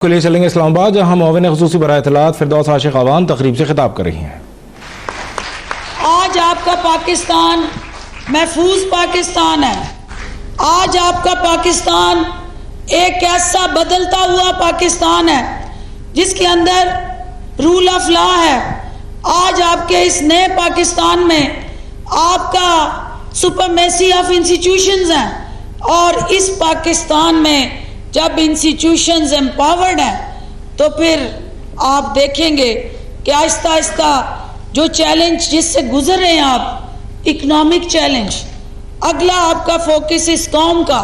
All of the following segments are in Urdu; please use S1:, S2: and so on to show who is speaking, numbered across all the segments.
S1: کو لے چلیں گے اسلام آباد، جہاں معاون خصوصی برائے اطلاعات فردوس عاشق آوان تقریب سے خطاب کر رہی ہیں۔
S2: آج آپ کا پاکستان محفوظ پاکستان ہے۔ آج آپ کا پاکستان ایک ایسا بدلتا ہوا پاکستان ہے جس کے اندر رول آف لا ہے۔ آج آپ کے اس نئے پاکستان میں آپ کا سپرمیسی آف انسٹیٹیوشنز ہیں، اور اس پاکستان میں جب انسٹیٹیوشنز امپاورڈ ہیں تو پھر آپ دیکھیں گے کہ آہستہ آہستہ جو چیلنج جس سے گزر رہے ہیں آپ، اکنامک چیلنج، اگلا آپ کا فوکس اس قوم کا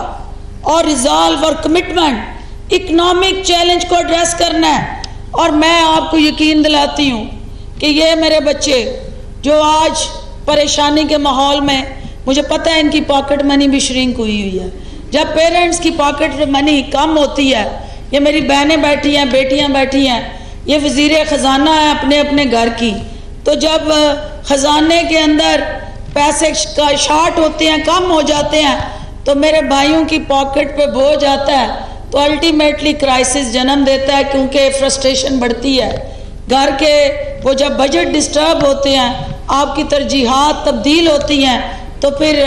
S2: اور ریزالو اور کمٹمنٹ اکنامک چیلنج کو ایڈریس کرنا ہے۔ اور میں آپ کو یقین دلاتی ہوں کہ یہ میرے بچے جو آج پریشانی کے ماحول میں، مجھے پتہ ہے ان کی پاکٹ منی بھی شرنک ہوئی ہے۔ جب پیرنٹس کی پاکٹ منی کم ہوتی ہے، یہ میری بہنیں بیٹھی ہیں، بیٹیاں بیٹھی ہیں، یہ وزیر خزانہ ہیں اپنے اپنے گھر کی، تو جب خزانے کے اندر پیسے کا شارٹ ہوتے ہیں، کم ہو جاتے ہیں، تو میرے بھائیوں کی پاکٹ پہ بوجھ آتا ہے، تو الٹیمیٹلی کرائسس جنم دیتا ہے، کیونکہ فرسٹریشن بڑھتی ہے گھر کے۔ وہ جب بجٹ ڈسٹرب ہوتے ہیں، آپ کی ترجیحات تبدیل ہوتی ہیں، تو پھر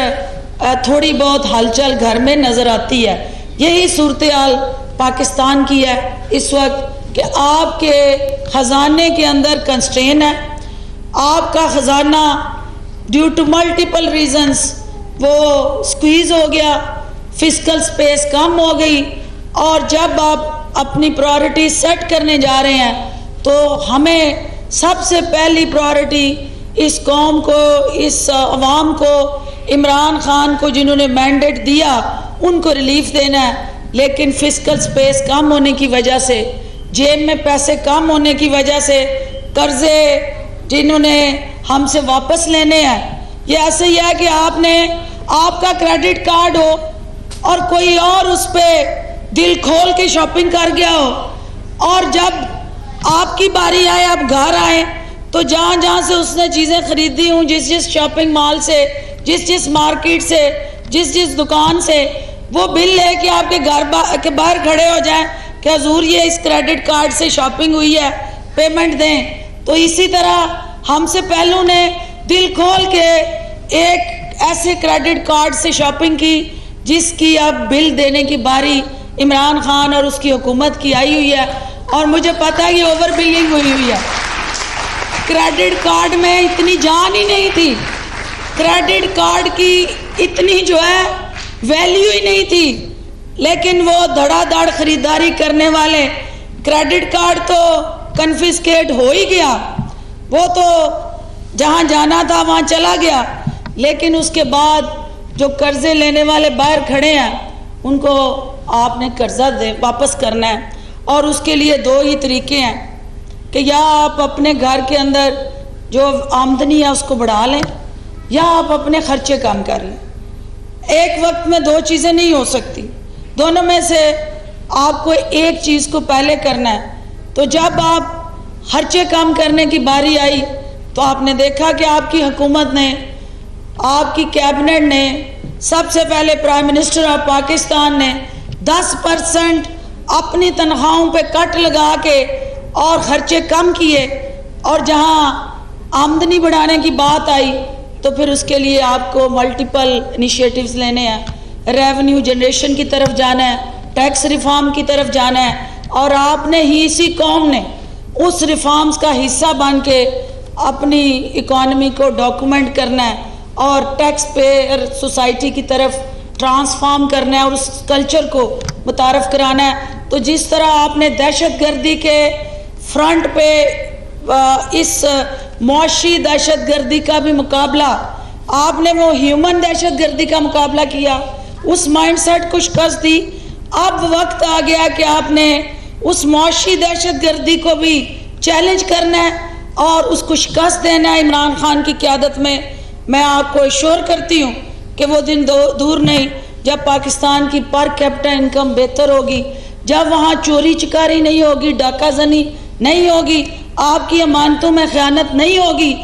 S2: تھوڑی بہت ہلچل گھر میں نظر آتی ہے۔ یہی صورتحال پاکستان کی ہے اس وقت کہ آپ کے خزانے کے اندر کنسٹرین ہے۔ آپ کا خزانہ ڈیو ٹو ملٹیپل ریزنز وہ سکویز ہو گیا، فسکل سپیس کم ہو گئی، اور جب آپ اپنی پرائورٹی سیٹ کرنے جا رہے ہیں تو ہمیں سب سے پہلی پرائورٹی اس قوم کو، اس عوام کو، عمران خان کو جنہوں نے مینڈیٹ دیا، ان کو ریلیف دینا ہے۔ لیکن فسکل سپیس کم ہونے کی وجہ سے، جیب میں پیسے کم ہونے کی وجہ سے، قرضے جنہوں نے ہم سے واپس لینے ہیں، یہ ایسے ہی ہے کہ آپ کا کریڈٹ کارڈ ہو اور کوئی اور اس پہ دل کھول کے شاپنگ کر گیا ہو، اور جب آپ کی باری آئے، آپ گھر آئیں، تو جہاں جہاں سے اس نے چیزیں خریدی ہوں، جس شاپنگ مال سے، جس مارکیٹ سے، جس دکان سے، وہ بل لے کے آپ کے گھر کے باہر کھڑے ہو جائیں کہ حضور یہ اس کریڈٹ کارڈ سے شاپنگ ہوئی ہے، پیمنٹ دیں۔ تو اسی طرح ہم سے پہلو نے دل کھول کے ایک ایسے کریڈٹ کارڈ سے شاپنگ کی جس کی اب بل دینے کی باری عمران خان اور اس کی حکومت کی آئی ہوئی ہے، اور مجھے پتہ ہے یہ اوور بلنگ ہوئی ہے۔ کریڈٹ کارڈ میں اتنی جان ہی نہیں تھی، کریڈٹ کارڈ کی اتنی جو ہے ویلیو ہی نہیں تھی، لیکن وہ دھڑا دھڑ خریداری کرنے والے، کریڈٹ کارڈ تو کنفسکیٹ ہو ہی گیا، وہ تو جہاں جانا تھا وہاں چلا گیا، لیکن اس کے بعد جو قرضے لینے والے باہر کھڑے ہیں ان کو آپ نے قرضہ واپس کرنا ہے، اور اس کے لیے دو ہی طریقے ہیں کہ یا آپ اپنے گھر کے اندر جو آمدنی ہے اس کو بڑھا لیں، یا آپ اپنے خرچے کم کر لیں۔ ایک وقت میں دو چیزیں نہیں ہو سکتی، دونوں میں سے آپ کو ایک چیز کو پہلے کرنا ہے۔ تو جب آپ خرچے کم کرنے کی باری آئی تو آپ نے دیکھا کہ آپ کی حکومت نے، آپ کی کیبنٹ نے، سب سے پہلے پرائم منسٹر آف پاکستان نے 10% اپنی تنخواہوں پہ کٹ لگا کے اور خرچے کم کیے، اور جہاں آمدنی بڑھانے کی بات آئی تو پھر اس کے لیے آپ کو ملٹیپل انیشیٹیوز لینے ہیں، ریونیو جنریشن کی طرف جانا ہے، ٹیکس ریفارم کی طرف جانا ہے، اور آپ نے ہی اسی قوم نے اس ریفارمز کا حصہ بن کے اپنی اکانومی کو ڈاکومنٹ کرنا ہے، اور ٹیکس پیئر سوسائٹی کی طرف ٹرانسفارم کرنا ہے، اور اس کلچر کو متعارف کرانا ہے۔ تو جس طرح آپ نے دہشت گردی کے فرنٹ پہ اس معاشی دہشت گردی کا بھی مقابلہ، آپ نے وہ ہیومن دہشت گردی کا مقابلہ کیا، اس مائنڈ سیٹ کو شکست دی۔ اب وقت آ گیا کہ آپ نے اس معاشی دہشت گردی کو بھی چیلنج کرنا ہے اور اس کو شکست دینا ہے عمران خان کی قیادت میں۔ میں آپ کو ایشور کرتی ہوں کہ وہ دن دور نہیں جب پاکستان کی پر کیپٹا انکم بہتر ہوگی، جب وہاں چوری چکاری نہیں ہوگی، ڈاکہ زنی نہیں ہوگی، آپ کی امانتوں میں خیانت نہیں ہوگی،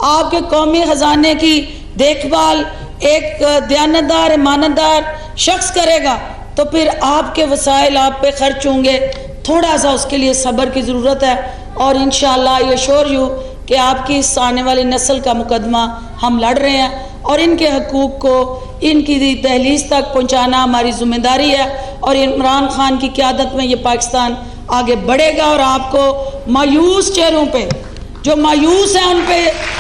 S2: آپ کے قومی خزانے کی دیکھ بھال ایک دیانتدار، امانتدار شخص کرے گا، تو پھر آپ کے وسائل آپ پہ خرچ ہوں گے، تھوڑا سا اس کے لیے صبر کی ضرورت ہے، اور انشاءاللہ آئی ایشور یو کہ آپ کی اس آنے والی نسل کا مقدمہ ہم لڑ رہے ہیں، اور ان کے حقوق کو ان کی دہلیز تک پہنچانا ہماری ذمہ داری ہے، اور عمران خان کی قیادت میں یہ پاکستان آگے بڑھے گا، اور آپ کو مایوس چہروں پہ، جو مایوس ہیں ان پہ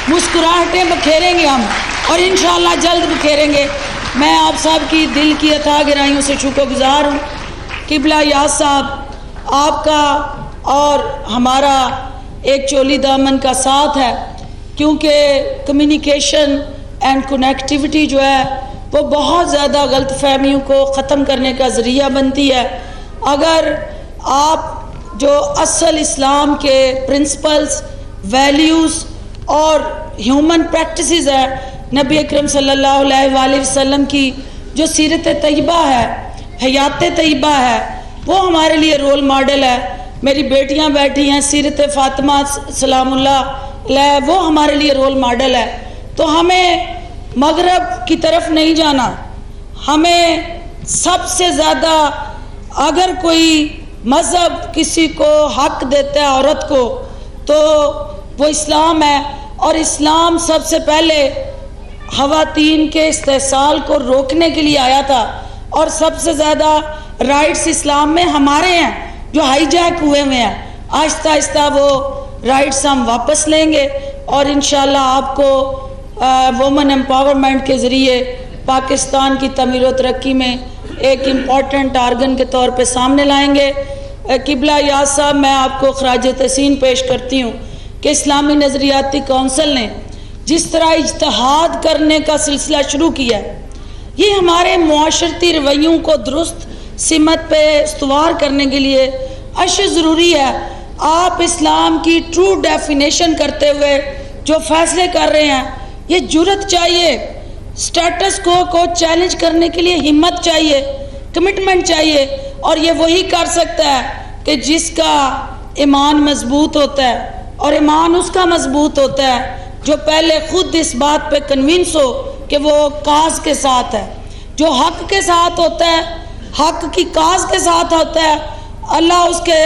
S2: مسکراہٹیں بکھیریں گے ہم، اور انشاءاللہ جلد بکھیریں گے۔ میں آپ سب کی دل کی عطا گرائیوں سے شکر گزار ہوں۔ قبلہ یاز صاحب، آپ کا اور ہمارا ایک چولی دامن کا ساتھ ہے، کیونکہ کمیونیکیشن اینڈ کنیکٹیوٹی جو ہے وہ بہت زیادہ غلط فہمیوں کو ختم کرنے کا ذریعہ بنتی ہے۔ اگر آپ جو اصل اسلام کے پرنسپلز، ویلیوز اور ہیومن پریکٹسز ہیں، نبی اکرم صلی اللہ علیہ وآلہ وسلم کی جو سیرت طیبہ ہے، حیات طیبہ ہے، وہ ہمارے لیے رول ماڈل ہے۔ میری بیٹیاں بیٹھی ہیں، سیرت فاطمہ سلام اللہ علیہ، وہ ہمارے لیے رول ماڈل ہے۔ تو ہمیں مغرب کی طرف نہیں جانا، ہمیں سب سے زیادہ اگر کوئی مذہب کسی کو حق دیتا ہے عورت کو تو وہ اسلام ہے، اور اسلام سب سے پہلے خواتین کے استحصال کو روکنے کے لیے آیا تھا، اور سب سے زیادہ رائٹس اسلام میں ہمارے ہیں جو ہائی جیک ہوئے ہیں۔ آہستہ آہستہ وہ رائٹس ہم واپس لیں گے، اور انشاءاللہ آپ کو وومن امپاورمنٹ کے ذریعے پاکستان کی تعمیر و ترقی میں ایک امپورٹنٹ آرگن کے طور پہ سامنے لائیں گے۔ قبلہ یاز صاحب، میں آپ کو خراج تحسین پیش کرتی ہوں کہ اسلامی نظریاتی کونسل نے جس طرح اجتہاد کرنے کا سلسلہ شروع کیا ہے، یہ ہمارے معاشرتی رویوں کو درست سمت پہ استوار کرنے کے لیے اشد ضروری ہے۔ آپ اسلام کی ٹرو ڈیفینیشن کرتے ہوئے جو فیصلے کر رہے ہیں، یہ جرت چاہیے، سٹیٹس کو چیلنج کرنے کے لیے ہمت چاہیے، کمٹمنٹ چاہیے، اور یہ وہی کر سکتا ہے کہ جس کا ایمان مضبوط ہوتا ہے، اور ایمان اس کا مضبوط ہوتا ہے جو پہلے خود اس بات پہ کنونس ہو کہ وہ کاز کے ساتھ ہے، جو حق کے ساتھ ہوتا ہے، حق کی کاز کے ساتھ ہوتا ہے، اللہ اس کے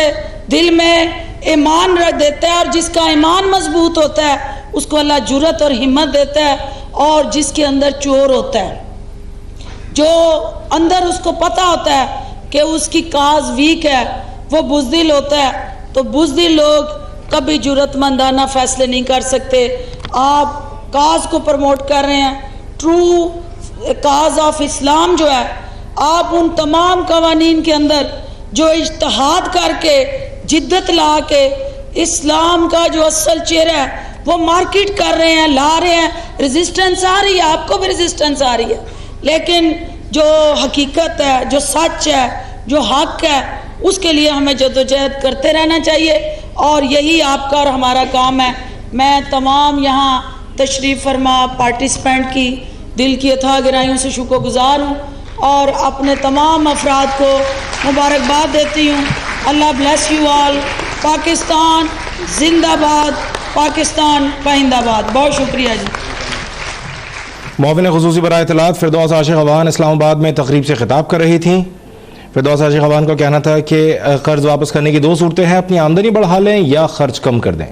S2: دل میں ایمان رکھ دیتا ہے، اور جس کا ایمان مضبوط ہوتا ہے اس کو اللہ جرت اور ہمت دیتا ہے، اور جس کے اندر چور ہوتا ہے، جو اندر اس کو پتہ ہوتا ہے کہ اس کی کاز ویک ہے، وہ بزدل ہوتا ہے، تو بزدل لوگ کبھی جرت مندانہ فیصلے نہیں کر سکتے۔ آپ کاز کو پروموٹ کر رہے ہیں، ٹرو کاز آف اسلام جو ہے، آپ ان تمام قوانین کے اندر جو اجتہاد کر کے، جدت لا کے اسلام کا جو اصل چہرہ ہے وہ مارکیٹ کر رہے ہیں، لا رہے ہیں۔ ریزسٹنس آ رہی ہے، آپ کو بھی ریزسٹنس آ رہی ہے، لیکن جو حقیقت ہے، جو سچ ہے، جو حق ہے، اس کے لیے ہمیں جدوجہد کرتے رہنا چاہیے، اور یہی آپ کا اور ہمارا کام ہے۔ میں تمام یہاں تشریف فرما پارٹیسپینٹ کی دل کی عطا گرائیوں سے شکر گزار ہوں، اور اپنے تمام افراد کو مبارکباد دیتی ہوں۔ اللہ بلیس یو آل۔ پاکستان زندہ باد، پاکستان پائندہ باد۔ بہت شکریہ جی۔
S1: معاون خصوصی برائے اطلاعات فردوس عاشق اوان اسلام آباد میں تقریب سے خطاب کر رہی تھیں۔ فردوس عاشق اوان کا کہنا تھا کہ قرض واپس کرنے کی دو صورتیں ہیں، اپنی آمدنی بڑھا لیں یا خرچ کم کر دیں۔